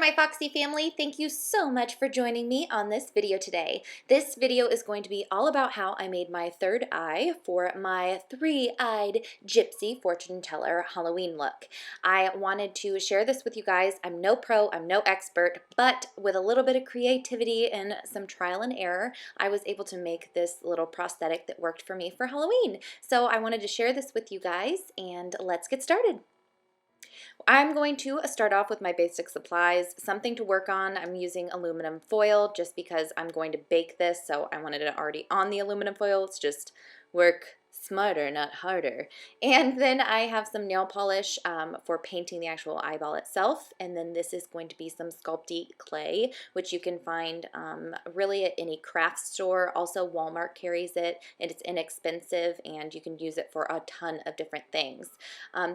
my Foxy family. Thank you so much for joining me on this video today. This video is going to be all about how I made my third eye for my three-eyed gypsy fortune teller Halloween look. I wanted to share this with you guys. I'm no pro, I'm no expert, but with a little bit of creativity and some trial and error, I was able to make this little prosthetic that worked for me for Halloween. So I wanted to share this with you guys, and let's get started. I'm going to start off with my basic supplies, something to work on. I'm using aluminum foil just because I'm going to bake this, so I wanted it already on the aluminum foil. Let's just work smarter, not harder. And then I have some nail polish for painting the actual eyeball itself, and then this is going to be some Sculpey clay, which you can find really at any craft store. Also, Walmart carries it, and it's inexpensive, and you can use it for a ton of different things.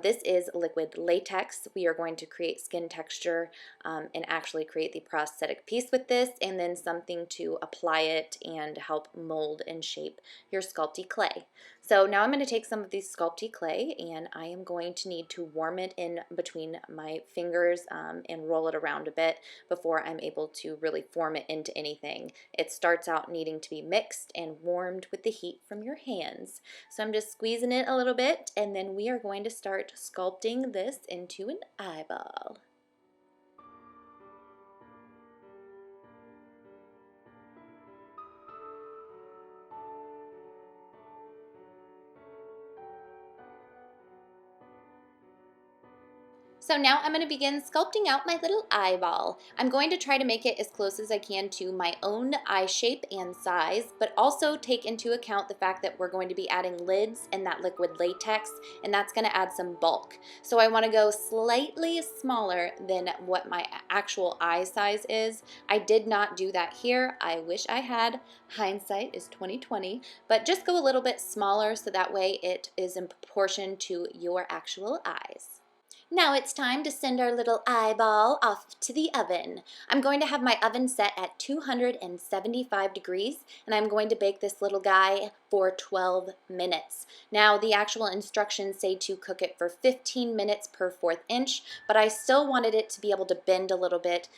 This is liquid latex. We are going to create skin texture and actually create the prosthetic piece with this, and then something to apply it and help mold and shape your Sculpey clay. So now I'm going to take some of these Sculpey clay, and I am going to need to warm it in between my fingers and roll it around a bit before I'm able to really form it into anything. It starts out needing to be mixed and warmed with the heat from your hands. So I'm just squeezing it a little bit, and then we are going to start sculpting this into an eyeball. So now I'm going to begin sculpting out my little eyeball. I'm going to try to make it as close as I can to my own eye shape and size, but also take into account the fact that we're going to be adding lids and that liquid latex, and that's going to add some bulk. So I want to go slightly smaller than what my actual eye size is. I did not do that here. I wish I had. Hindsight is 20/20, but just go a little bit smaller so that way it is in proportion to your actual eyes. Now it's time to send our little eyeball off to the oven. I'm going to have my oven set at 275 degrees, and I'm going to bake this little guy for 12 minutes. Now the actual instructions say to cook it for 15 minutes per 1/4 inch, but I still wanted it to be able to bend a little bit,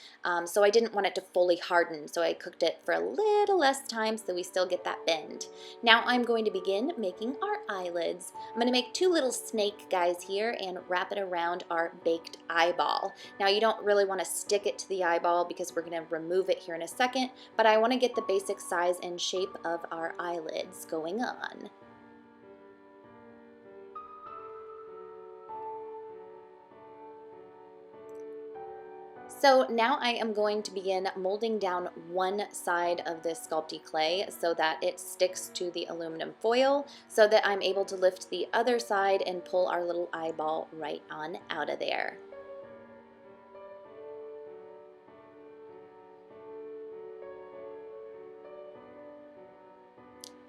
so I didn't want it to fully harden, so I cooked it for a little less time so we still get that bend. Now I'm going to begin making our eyelids. I'm going to make two little snake guys here and wrap it around our baked eyeball. Now you don't really want to stick it to the eyeball because we're going to remove it here in a second, but I want to get the basic size and shape of our eyelids going on. So now I am going to begin molding down one side of this Sculpey clay so that it sticks to the aluminum foil so that I'm able to lift the other side and pull our little eyeball right on out of there.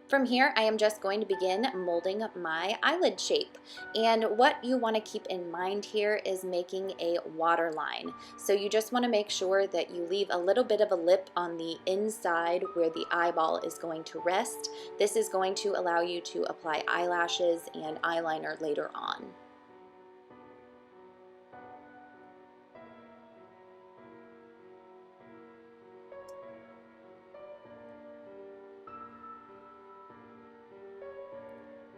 From here, I am just going to begin molding my eyelid shape. And what you want to keep in mind here is making a waterline. So you just want to make sure that you leave a little bit of a lip on the inside where the eyeball is going to rest. This is going to allow you to apply eyelashes and eyeliner later on.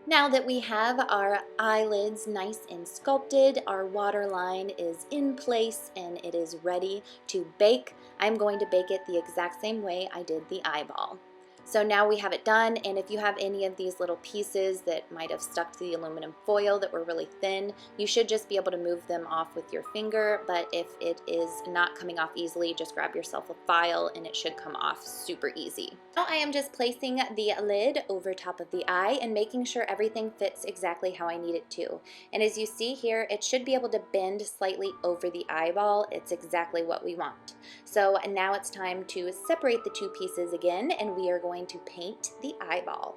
Now that we have our eyelids nice and sculpted, our waterline is in place and it is ready to bake, I'm going to bake it the exact same way I did the eyeball. So now we have it done, and if you have any of these little pieces that might have stuck to the aluminum foil that were really thin, you should just be able to move them off with your finger, but if it is not coming off easily, just grab yourself a file and it should come off super easy. Now I am just placing the lid over top of the eye and making sure everything fits exactly how I need it to. And as you see here, it should be able to bend slightly over the eyeball. It's exactly what we want. So now it's time to separate the two pieces again, and we are going to paint the eyeball.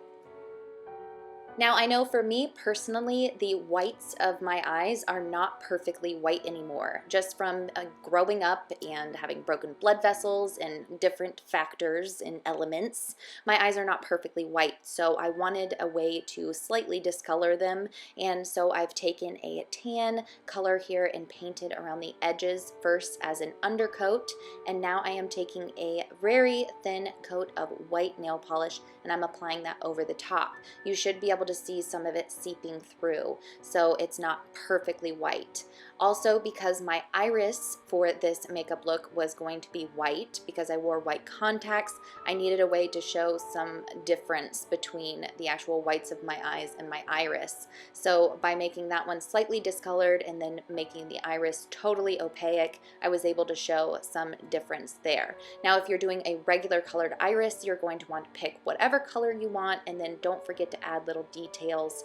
Now, I know for me personally, the whites of my eyes are not perfectly white anymore, just from growing up and having broken blood vessels and different factors and elements. My eyes are not perfectly white, so I wanted a way to slightly discolor them, and so I've taken a tan color here and painted around the edges first as an undercoat, and now I am taking a very thin coat of white nail polish and I'm applying that over the top. You should be able to see some of it seeping through, so it's not perfectly white. Also, because my iris for this makeup look was going to be white, because I wore white contacts, I needed a way to show some difference between the actual whites of my eyes and my iris. So by making that one slightly discolored and then making the iris totally opaque, I was able to show some difference there. Now, if you're doing a regular colored iris, you're going to want to pick whatever color you want, and then don't forget to add little details,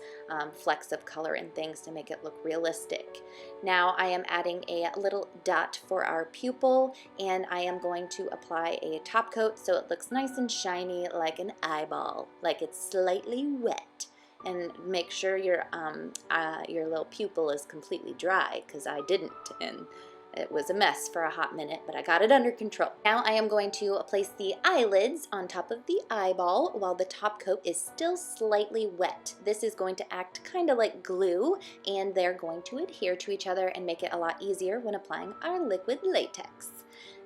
flecks of color and things to make it look realistic. Now I am adding a little dot for our pupil, and I am going to apply a top coat so it looks nice and shiny like an eyeball, like it's slightly wet. And make sure your little pupil is completely dry, because I didn't, and it was a mess for a hot minute, but I got it under control. Now I am going to place the eyelids on top of the eyeball while the top coat is still slightly wet. This is going to act kind of like glue, and they're going to adhere to each other and make it a lot easier when applying our liquid latex.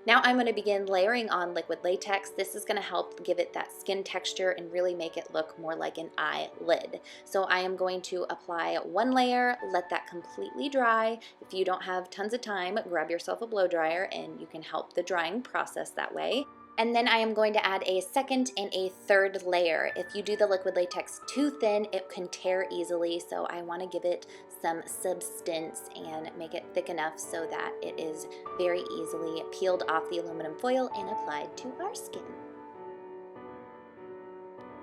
Now I'm going to begin layering on liquid latex. This is going to help give it that skin texture and really make it look more like an eyelid. So I am going to apply one layer, let that completely dry. If you don't have tons of time, grab yourself a blow dryer and you can help the drying process that way. And then I am going to add a second and a third layer. If you do the liquid latex too thin, it can tear easily, so I want to give it some substance and make it thick enough so that it is very easily peeled off the aluminum foil and applied to our skin.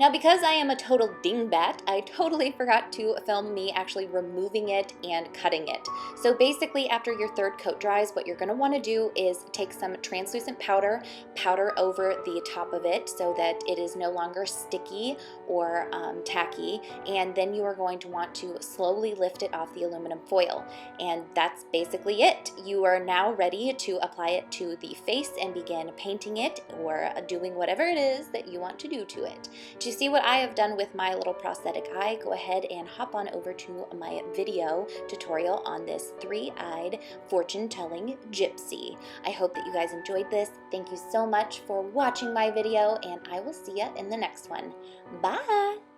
Now, because I am a total dingbat, I totally forgot to film me actually removing it and cutting it. So basically, after your third coat dries, what you're going to want to do is take some translucent powder over the top of it so that it is no longer sticky or tacky, and then you are going to want to slowly lift it off the aluminum foil. And that's basically it. You are now ready to apply it to the face and begin painting it or doing whatever it is that you want to do to it. To see what I have done with my little prosthetic eye, go ahead and hop on over to my video tutorial on this three-eyed fortune-telling gypsy. I hope that you guys enjoyed this. Thank you so much for watching my video, and I will see you in the next one. Bye!